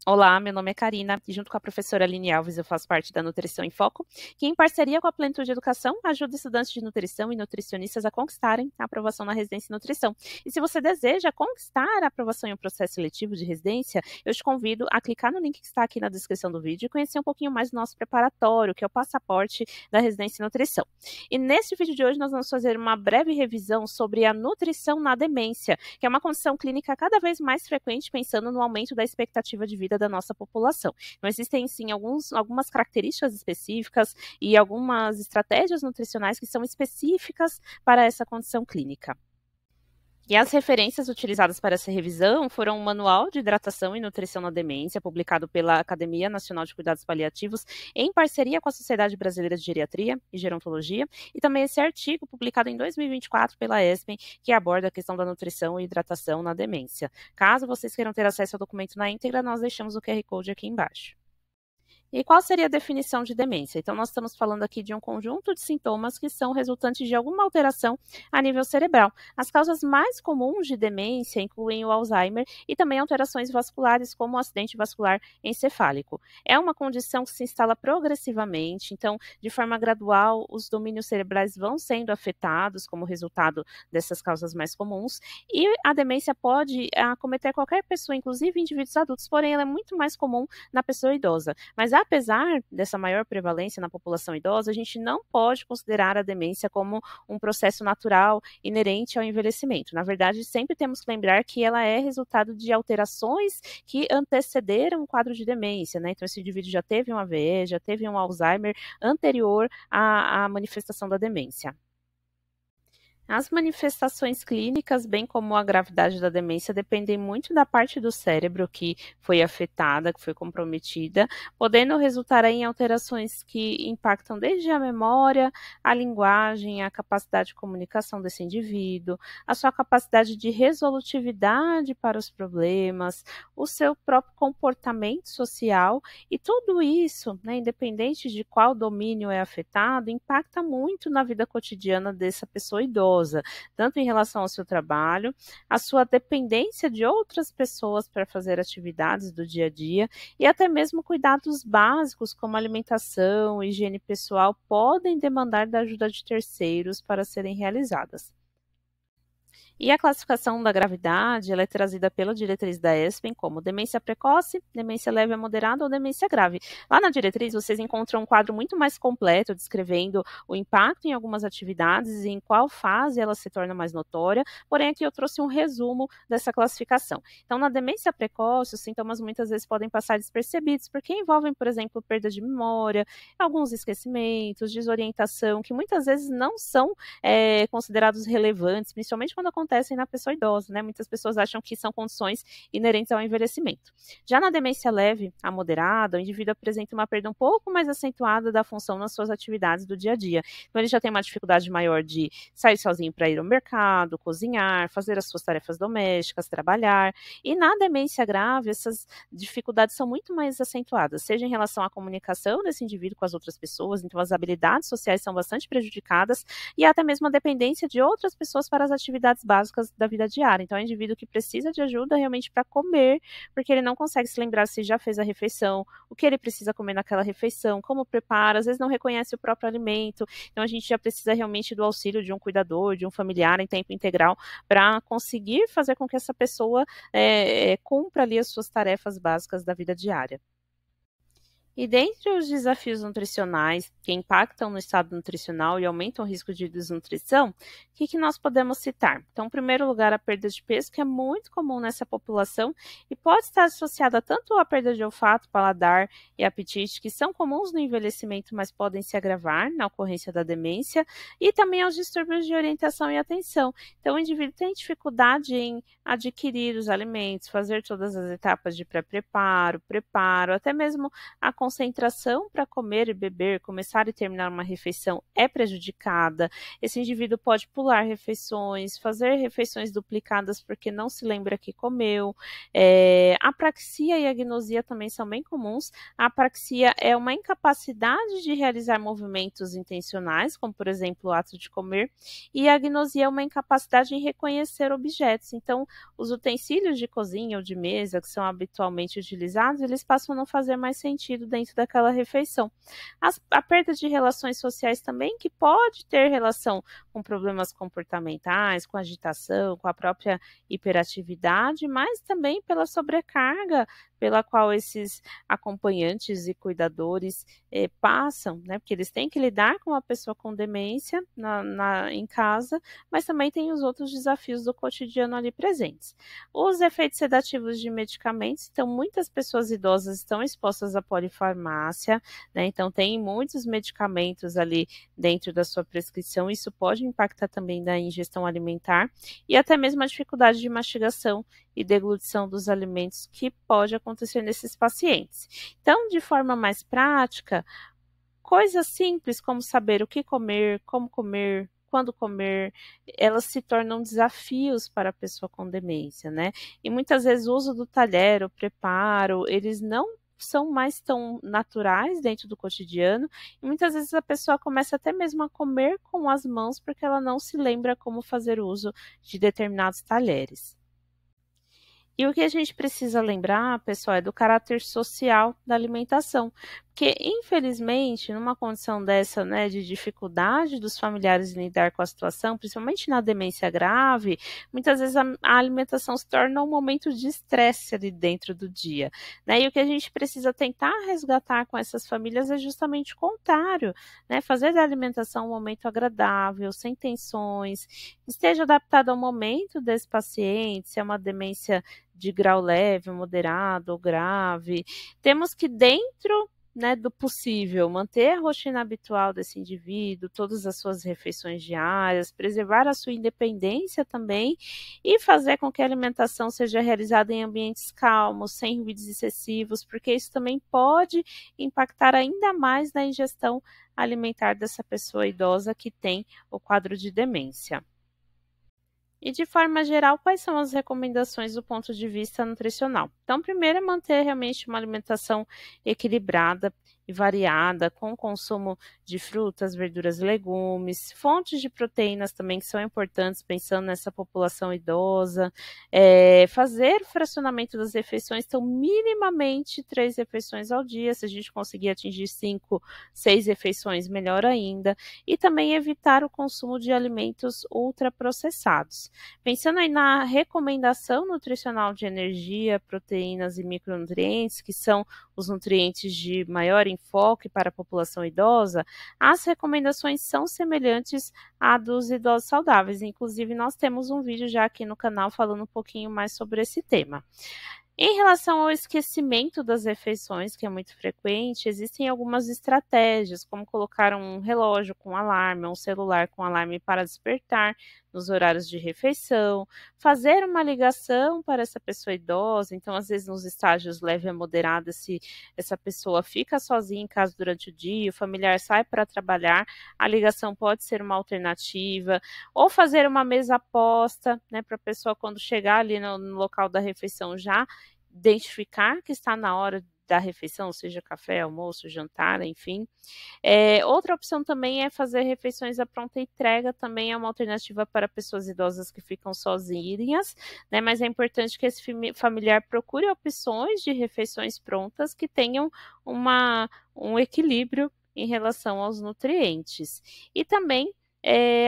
Olá, meu nome é Karina e junto com a professora Aline Alves eu faço parte da Nutrição em Foco, que em parceria com a Plenitude Educação ajuda estudantes de nutrição e nutricionistas a conquistarem a aprovação na residência em nutrição. E se você deseja conquistar a aprovação em um processo seletivo de residência, eu te convido a clicar no link que está aqui na descrição do vídeo e conhecer um pouquinho mais do nosso preparatório, que é o passaporte da residência em nutrição. E neste vídeo de hoje nós vamos fazer uma breve revisão sobre a nutrição na demência, que é uma condição clínica cada vez mais frequente pensando no aumento da expectativa de vida da nossa população. Então, existem sim algumas características específicas e algumas estratégias nutricionais que são específicas para essa condição clínica. E as referências utilizadas para essa revisão foram o Manual de Hidratação e Nutrição na Demência, publicado pela Academia Nacional de Cuidados Paliativos, em parceria com a Sociedade Brasileira de Geriatria e Gerontologia, e também esse artigo, publicado em 2024 pela ESPEN, que aborda a questão da nutrição e hidratação na demência. Caso vocês queiram ter acesso ao documento na íntegra, nós deixamos o QR Code aqui embaixo. E qual seria a definição de demência? Então, nós estamos falando aqui de um conjunto de sintomas que são resultantes de alguma alteração a nível cerebral. As causas mais comuns de demência incluem o Alzheimer e também alterações vasculares, como o acidente vascular encefálico. É uma condição que se instala progressivamente, então, de forma gradual, os domínios cerebrais vão sendo afetados como resultado dessas causas mais comuns, e a demência pode acometer qualquer pessoa, inclusive indivíduos adultos, porém ela é muito mais comum na pessoa idosa. Mas apesar dessa maior prevalência na população idosa, a gente não pode considerar a demência como um processo natural inerente ao envelhecimento. Na verdade, sempre temos que lembrar que ela é resultado de alterações que antecederam o quadro de demência, né? Então, esse indivíduo já teve um AVE, já teve um Alzheimer anterior à manifestação da demência. As manifestações clínicas, bem como a gravidade da demência, dependem muito da parte do cérebro que foi afetada, que foi comprometida, podendo resultar em alterações que impactam desde a memória, a linguagem, a capacidade de comunicação desse indivíduo, a sua capacidade de resolutividade para os problemas, o seu próprio comportamento social, e tudo isso, né, independente de qual domínio é afetado, impacta muito na vida cotidiana dessa pessoa idosa, tanto em relação ao seu trabalho, a sua dependência de outras pessoas para fazer atividades do dia a dia e até mesmo cuidados básicos como alimentação, higiene pessoal podem demandar da ajuda de terceiros para serem realizadas. E a classificação da gravidade, ela é trazida pela diretriz da ESPEN como demência precoce, demência leve a moderada ou demência grave. Lá na diretriz vocês encontram um quadro muito mais completo descrevendo o impacto em algumas atividades e em qual fase ela se torna mais notória, porém aqui eu trouxe um resumo dessa classificação. Então, na demência precoce, os sintomas muitas vezes podem passar despercebidos, porque envolvem, por exemplo, perda de memória, alguns esquecimentos, desorientação, que muitas vezes não são considerados relevantes, principalmente quando acontecem na pessoa idosa, né? Muitas pessoas acham que são condições inerentes ao envelhecimento. Já na demência leve a moderada, o indivíduo apresenta uma perda um pouco mais acentuada da função nas suas atividades do dia a dia. Então, ele já tem uma dificuldade maior de sair sozinho para ir ao mercado, cozinhar, fazer as suas tarefas domésticas, trabalhar. E na demência grave, essas dificuldades são muito mais acentuadas, seja em relação à comunicação desse indivíduo com as outras pessoas, então as habilidades sociais são bastante prejudicadas, e até mesmo a dependência de outras pessoas para as atividades básicas da vida diária. Então, é um indivíduo que precisa de ajuda realmente para comer, porque ele não consegue se lembrar se já fez a refeição, o que ele precisa comer naquela refeição, como prepara, às vezes não reconhece o próprio alimento. Então, a gente já precisa realmente do auxílio de um cuidador, de um familiar em tempo integral, para conseguir fazer com que essa pessoa cumpra ali as suas tarefas básicas da vida diária. E dentre os desafios nutricionais que impactam no estado nutricional e aumentam o risco de desnutrição, o que nós podemos citar? Então, em primeiro lugar, a perda de peso, que é muito comum nessa população e pode estar associada tanto à perda de olfato, paladar e apetite, que são comuns no envelhecimento, mas podem se agravar na ocorrência da demência, e também aos distúrbios de orientação e atenção. Então, o indivíduo tem dificuldade em adquirir os alimentos, fazer todas as etapas de pré-preparo, preparo, até mesmo a concentração para comer e beber, começar e terminar uma refeição é prejudicada, esse indivíduo pode pular refeições, fazer refeições duplicadas porque não se lembra que comeu. Apraxia e agnosia também são bem comuns. A apraxia é uma incapacidade de realizar movimentos intencionais, como por exemplo o ato de comer, e a agnosia é uma incapacidade em reconhecer objetos. Então, os utensílios de cozinha ou de mesa que são habitualmente utilizados, eles passam a não fazer mais sentido dentro daquela refeição. A perda de relações sociais também, que pode ter relação com problemas comportamentais, com agitação, com a própria hiperatividade, mas também pela sobrecarga pela qual esses acompanhantes e cuidadores passam, né? Porque eles têm que lidar com uma pessoa com demência em casa, mas também tem os outros desafios do cotidiano ali presentes. Os efeitos sedativos de medicamentos, então muitas pessoas idosas estão expostas à polifarmácia, né? Então tem muitos medicamentos ali dentro da sua prescrição, isso pode impactar também na ingestão alimentar e até mesmo a dificuldade de mastigação e deglutição dos alimentos que pode acontecer nesses pacientes. Então, de forma mais prática, coisas simples como saber o que comer, como comer, quando comer, elas se tornam desafios para a pessoa com demência, né? E muitas vezes o uso do talher, o preparo, eles não são mais tão naturais dentro do cotidiano e muitas vezes a pessoa começa até mesmo a comer com as mãos porque ela não se lembra como fazer uso de determinados talheres. E o que a gente precisa lembrar, pessoal, é do caráter social da alimentação, porque infelizmente, numa condição dessa, né, de dificuldade dos familiares em lidar com a situação, principalmente na demência grave, muitas vezes a alimentação se torna um momento de estresse ali dentro do dia, né? E o que a gente precisa tentar resgatar com essas famílias é justamente o contrário, né? Fazer da alimentação um momento agradável, sem tensões, esteja adaptado ao momento desse paciente, se é uma demência de grau leve, moderado ou grave. Temos que, dentro, né, do possível, manter a rotina habitual desse indivíduo, todas as suas refeições diárias, preservar a sua independência também e fazer com que a alimentação seja realizada em ambientes calmos, sem ruídos excessivos, porque isso também pode impactar ainda mais na ingestão alimentar dessa pessoa idosa que tem o quadro de demência. E de forma geral, quais são as recomendações do ponto de vista nutricional? Então, primeiro é manter realmente uma alimentação equilibrada e variada, com o consumo de frutas, verduras e legumes, fontes de proteínas também que são importantes, pensando nessa população idosa, fazer o fracionamento das refeições, então minimamente 3 refeições ao dia, se a gente conseguir atingir 5, 6 refeições, melhor ainda, e também evitar o consumo de alimentos ultraprocessados. Pensando aí na recomendação nutricional de energia, proteínas e micronutrientes, que são os nutrientes de maior enfoque para a população idosa, as recomendações são semelhantes à dos idosos saudáveis. Inclusive, nós temos um vídeo já aqui no canal falando um pouquinho mais sobre esse tema. Em relação ao esquecimento das refeições, que é muito frequente, existem algumas estratégias, como colocar um relógio com alarme, um celular com alarme para despertar nos horários de refeição, fazer uma ligação para essa pessoa idosa, então às vezes nos estágios leve a moderada, se essa pessoa fica sozinha em casa durante o dia, o familiar sai para trabalhar, a ligação pode ser uma alternativa, ou fazer uma mesa posta, né, para a pessoa quando chegar ali no local da refeição já identificar que está na hora da refeição, seja café, almoço, jantar, enfim. Outra opção também é fazer refeições à pronta entrega, também é uma alternativa para pessoas idosas que ficam sozinhas, né? Mas é importante que esse familiar procure opções de refeições prontas que tenham um equilíbrio em relação aos nutrientes. E também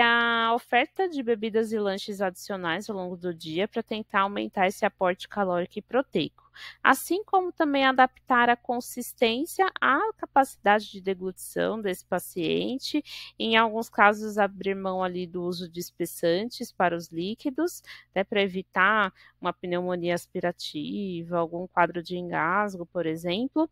a oferta de bebidas e lanches adicionais ao longo do dia para tentar aumentar esse aporte calórico e proteico. Assim como também adaptar a consistência à capacidade de deglutição desse paciente, em alguns casos abrir mão ali do uso de espessantes para os líquidos, né, para evitar uma pneumonia aspirativa, algum quadro de engasgo, por exemplo.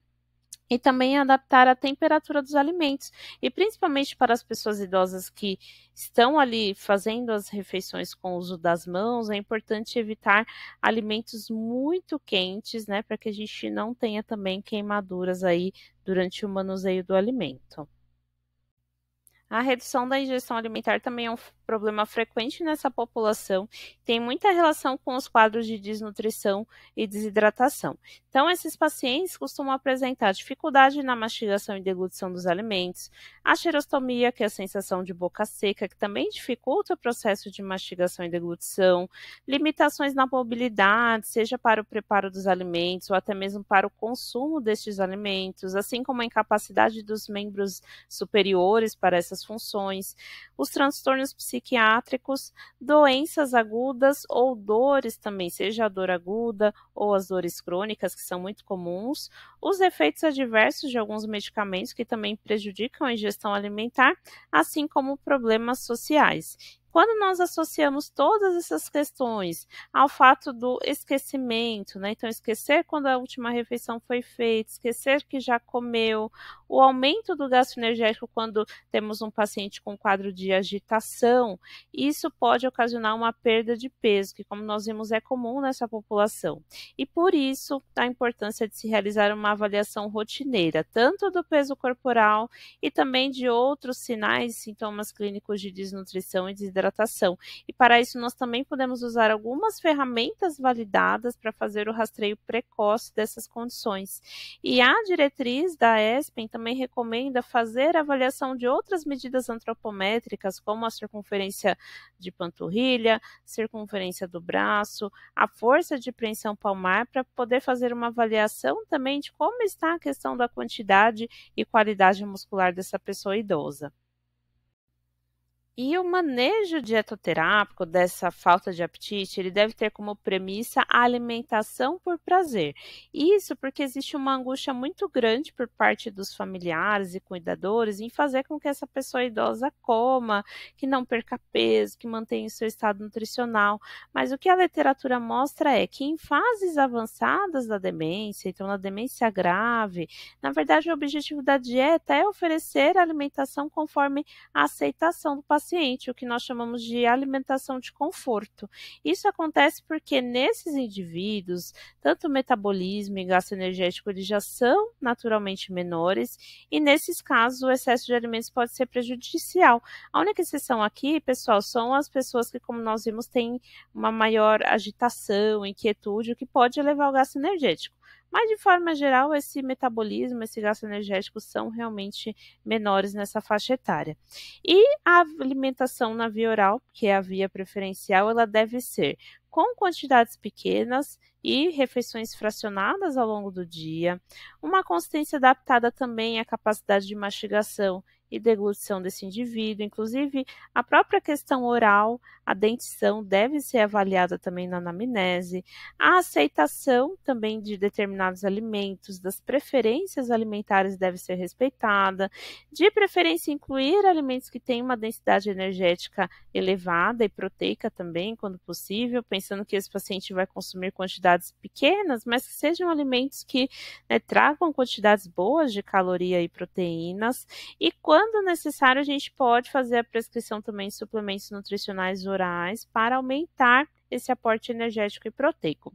E também adaptar a temperatura dos alimentos. E principalmente para as pessoas idosas que estão ali fazendo as refeições com o uso das mãos, é importante evitar alimentos muito quentes, né, para que a gente não tenha também queimaduras aí durante o manuseio do alimento. A redução da ingestão alimentar também é um problema frequente nessa população, tem muita relação com os quadros de desnutrição e desidratação. Então, esses pacientes costumam apresentar dificuldade na mastigação e deglutição dos alimentos, a xerostomia, que é a sensação de boca seca, que também dificulta o processo de mastigação e deglutição, limitações na mobilidade, seja para o preparo dos alimentos ou até mesmo para o consumo destes alimentos, assim como a incapacidade dos membros superiores para essas funções, os transtornos psiquiátricos, doenças agudas ou dores também, seja a dor aguda ou as dores crônicas, que são muito comuns, os efeitos adversos de alguns medicamentos que também prejudicam a ingestão alimentar, assim como problemas sociais. Quando nós associamos todas essas questões ao fato do esquecimento, né? Então, esquecer quando a última refeição foi feita, esquecer que já comeu, o aumento do gasto energético quando temos um paciente com quadro de agitação, isso pode ocasionar uma perda de peso, que, como nós vimos, é comum nessa população. E por isso, a importância de se realizar uma avaliação rotineira, tanto do peso corporal e também de outros sinais e sintomas clínicos de desnutrição e desidratação. E para isso, nós também podemos usar algumas ferramentas validadas para fazer o rastreio precoce dessas condições. E a diretriz da ESPEN também recomenda fazer avaliação de outras medidas antropométricas, como a circunferência de panturrilha, circunferência do braço, a força de preensão palmar, para poder fazer uma avaliação também de como está a questão da quantidade e qualidade muscular dessa pessoa idosa. E o manejo dietoterápico dessa falta de apetite, ele deve ter como premissa a alimentação por prazer. Isso porque existe uma angústia muito grande por parte dos familiares e cuidadores em fazer com que essa pessoa idosa coma, que não perca peso, que mantenha o seu estado nutricional. Mas o que a literatura mostra é que em fases avançadas da demência, então na demência grave, na verdade o objetivo da dieta é oferecer a alimentação conforme a aceitação do paciente, o que nós chamamos de alimentação de conforto. Isso acontece porque nesses indivíduos, tanto o metabolismo e gasto energético eles já são naturalmente menores e nesses casos o excesso de alimentos pode ser prejudicial. A única exceção aqui, pessoal, são as pessoas que, como nós vimos, têm uma maior agitação, inquietude, o que pode elevar o gasto energético. Mas, de forma geral, esse metabolismo, esse gasto energético são realmente menores nessa faixa etária. E a alimentação na via oral, que é a via preferencial, ela deve ser com quantidades pequenas e refeições fracionadas ao longo do dia, uma consistência adaptada também à capacidade de mastigação e deglutição desse indivíduo, inclusive a própria questão oral, a dentição deve ser avaliada também na anamnese, a aceitação também de determinados alimentos, das preferências alimentares deve ser respeitada, de preferência incluir alimentos que têm uma densidade energética elevada e proteica também, quando possível, pensando que esse paciente vai consumir quantidades pequenas, mas que sejam alimentos que, né, tragam quantidades boas de caloria e proteínas, e quando necessário, a gente pode fazer a prescrição também de suplementos nutricionais orais para aumentar esse aporte energético e proteico.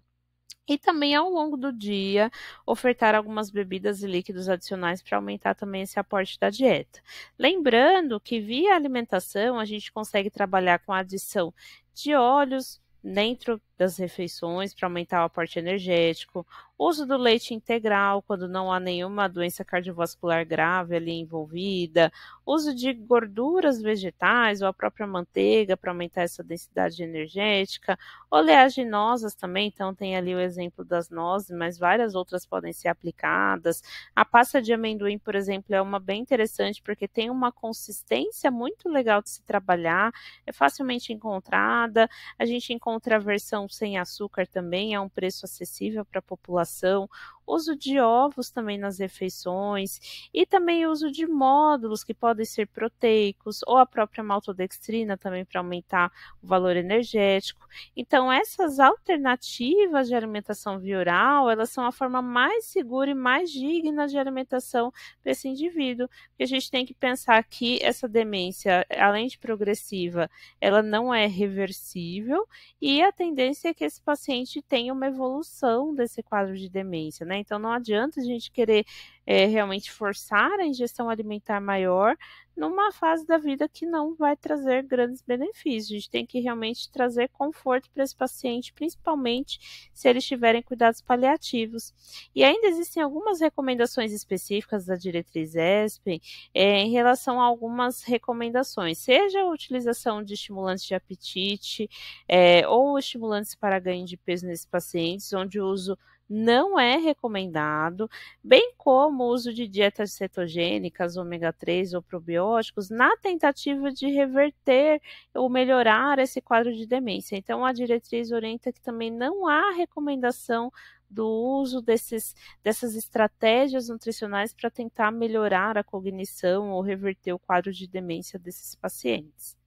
E também, ao longo do dia, ofertar algumas bebidas e líquidos adicionais para aumentar também esse aporte da dieta. Lembrando que, via alimentação, a gente consegue trabalhar com a adição de óleos dentro das refeições para aumentar o aporte energético, uso do leite integral quando não há nenhuma doença cardiovascular grave ali envolvida, uso de gorduras vegetais ou a própria manteiga para aumentar essa densidade energética, oleaginosas também, então tem ali o exemplo das nozes, mas várias outras podem ser aplicadas. A pasta de amendoim, por exemplo, é uma bem interessante porque tem uma consistência muito legal de se trabalhar, é facilmente encontrada, a gente encontra a versão sem açúcar também é um preço acessível para a população, uso de ovos também nas refeições e também o uso de módulos que podem ser proteicos ou a própria maltodextrina também para aumentar o valor energético. Então, essas alternativas de alimentação via oral, elas são a forma mais segura e mais digna de alimentação para esse indivíduo, porque a gente tem que pensar que essa demência, além de progressiva, ela não é reversível e a tendência é que esse paciente tenha uma evolução desse quadro de demência, né? Então, não adianta a gente querer realmente forçar a ingestão alimentar maior numa fase da vida que não vai trazer grandes benefícios. A gente tem que realmente trazer conforto para esse paciente, principalmente se eles tiverem cuidados paliativos. E ainda existem algumas recomendações específicas da diretriz ESPEN em relação a algumas recomendações, seja a utilização de estimulantes de apetite ou estimulantes para ganho de peso nesses pacientes, onde o uso não é recomendado, bem como o uso de dietas cetogênicas, ômega 3 ou probióticos, na tentativa de reverter ou melhorar esse quadro de demência. Então, a diretriz orienta que também não há recomendação do uso dessas estratégias nutricionais para tentar melhorar a cognição ou reverter o quadro de demência desses pacientes.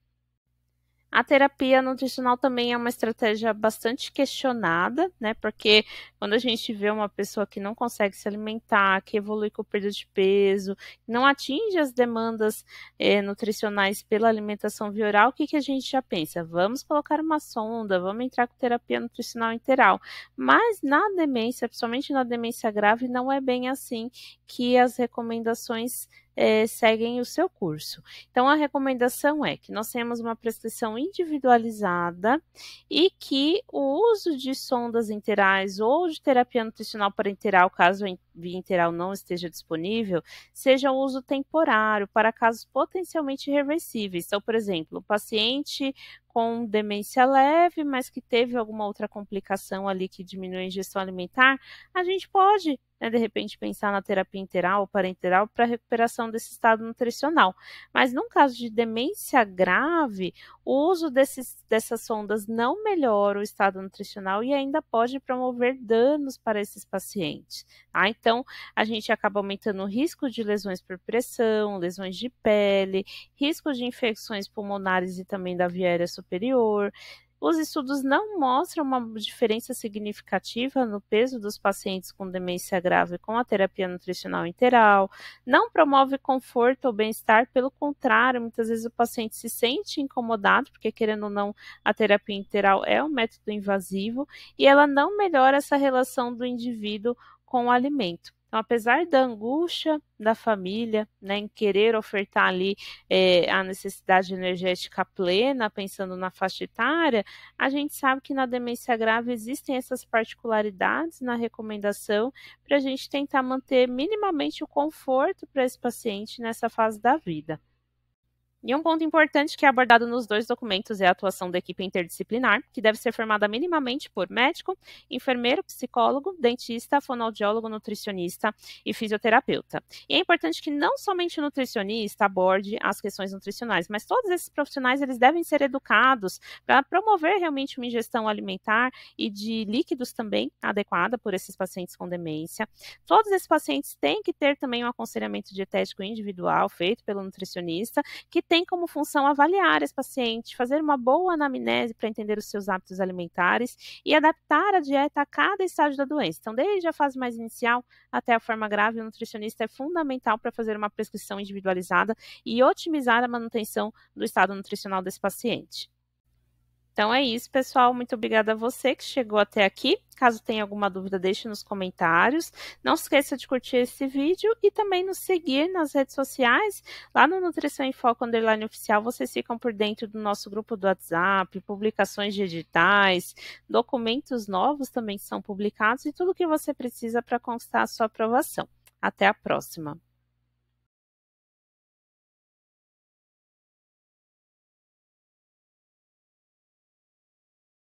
A terapia nutricional também é uma estratégia bastante questionada, né? Porque quando a gente vê uma pessoa que não consegue se alimentar, que evolui com perda de peso, não atinge as demandas nutricionais pela alimentação via oral, o que a gente já pensa? Vamos colocar uma sonda, vamos entrar com terapia nutricional integral. Mas na demência, principalmente na demência grave, não é bem assim que as recomendações seguem o seu curso. Então, a recomendação é que nós tenhamos uma prescrição individualizada e que o uso de sondas enterais ou de terapia nutricional parenteral, caso a via enteral não esteja disponível, seja um uso temporário para casos potencialmente reversíveis. Então, por exemplo, o paciente com demência leve, mas que teve alguma outra complicação ali que diminui a ingestão alimentar, a gente pode, de repente, pensar na terapia enteral ou parenteral para recuperação desse estado nutricional. Mas num caso de demência grave, o uso dessas sondas não melhora o estado nutricional e ainda pode promover danos para esses pacientes. Tá? Então, a gente acaba aumentando o risco de lesões por pressão, lesões de pele, risco de infecções pulmonares e também da via aérea superior. Os estudos não mostram uma diferença significativa no peso dos pacientes com demência grave com a terapia nutricional integral, não promove conforto ou bem-estar, pelo contrário, muitas vezes o paciente se sente incomodado, porque querendo ou não, a terapia integral é um método invasivo e ela não melhora essa relação do indivíduo com o alimento. Então, apesar da angústia da família, né, em querer ofertar ali a necessidade energética plena, pensando na faixa etária, a gente sabe que na demência grave existem essas particularidades na recomendação para a gente tentar manter minimamente o conforto para esse paciente nessa fase da vida. E um ponto importante que é abordado nos dois documentos é a atuação da equipe interdisciplinar, que deve ser formada minimamente por médico, enfermeiro, psicólogo, dentista, fonoaudiólogo, nutricionista e fisioterapeuta. E é importante que não somente o nutricionista aborde as questões nutricionais, mas todos esses profissionais eles devem ser educados para promover realmente uma ingestão alimentar e de líquidos também adequada por esses pacientes com demência. Todos esses pacientes têm que ter também um aconselhamento dietético individual feito pelo nutricionista, que tem como função avaliar esse paciente, fazer uma boa anamnese para entender os seus hábitos alimentares e adaptar a dieta a cada estágio da doença. Então, desde a fase mais inicial até a forma grave, o nutricionista é fundamental para fazer uma prescrição individualizada e otimizar a manutenção do estado nutricional desse paciente. Então é isso, pessoal. Muito obrigada a você que chegou até aqui. Caso tenha alguma dúvida, deixe nos comentários. Não se esqueça de curtir esse vídeo e também nos seguir nas redes sociais. Lá no Nutrição em Foco _oficial, vocês ficam por dentro do nosso grupo do WhatsApp, publicações de editais, documentos novos também são publicados e tudo o que você precisa para conquistar a sua aprovação. Até a próxima!